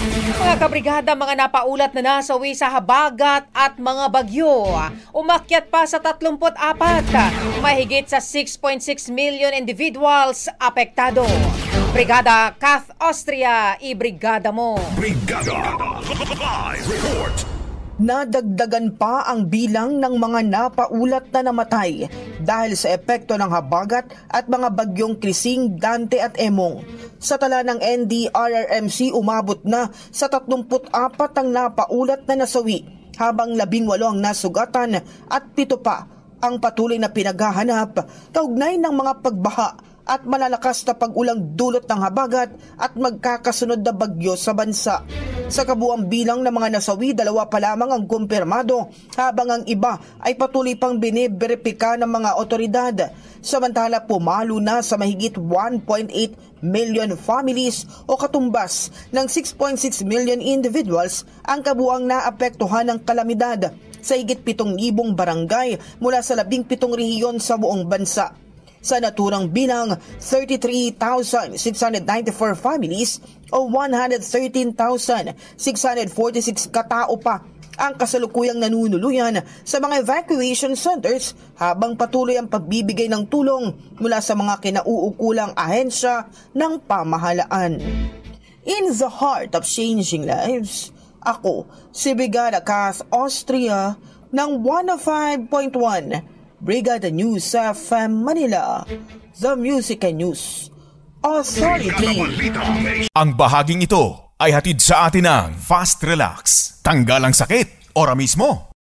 Mga kabrigada, mga napaulat na nasawi sa habagat at mga bagyo. Umakyat pa sa 34. Mahigit sa 6.6 million individuals apektado. Brigada Kath Austria, ibrigada mo. Brigada Live Report. Nadagdagan pa ang bilang ng mga napaulat na namatay dahil sa epekto ng habagat at mga bagyong Krising, Dante at Emong. Sa tala ng NDRRMC, umabot na sa 34 ang napaulat na nasawi, habang 18 ang nasugatan at 7 pa ang patuloy na pinaghahanap kaugnay ng mga pagbaha at malalakas na pag-ulang dulot ng habagat at magkakasunod na bagyo sa bansa. Sa kabuang bilang ng mga nasawi, 2 pa lamang ang kumpirmado, habang ang iba ay patuloy pang biniberipika ng mga otoridad. Samantala, pumalo na sa mahigit 1.8 million families o katumbas ng 6.6 million individuals ang kabuang naapektuhan ng kalamidad sa higit 7,000 barangay mula sa 17 rehiyon sa buong bansa. Sa naturang bilang, 33,694 families o 113,646 katao pa ang kasalukuyang nanunuluyan sa mga evacuation centers, habang patuloy ang pagbibigay ng tulong mula sa mga kinauukulang ahensya ng pamahalaan. In the heart of changing lives, ako si Brigada Kath Austria ng 105.1 Brigada News FM Manila, the Music and News Authority. Ang bahaging ito ay hatid sa atin ng Fast Relax. Tanggal ang sakit, ora mismo.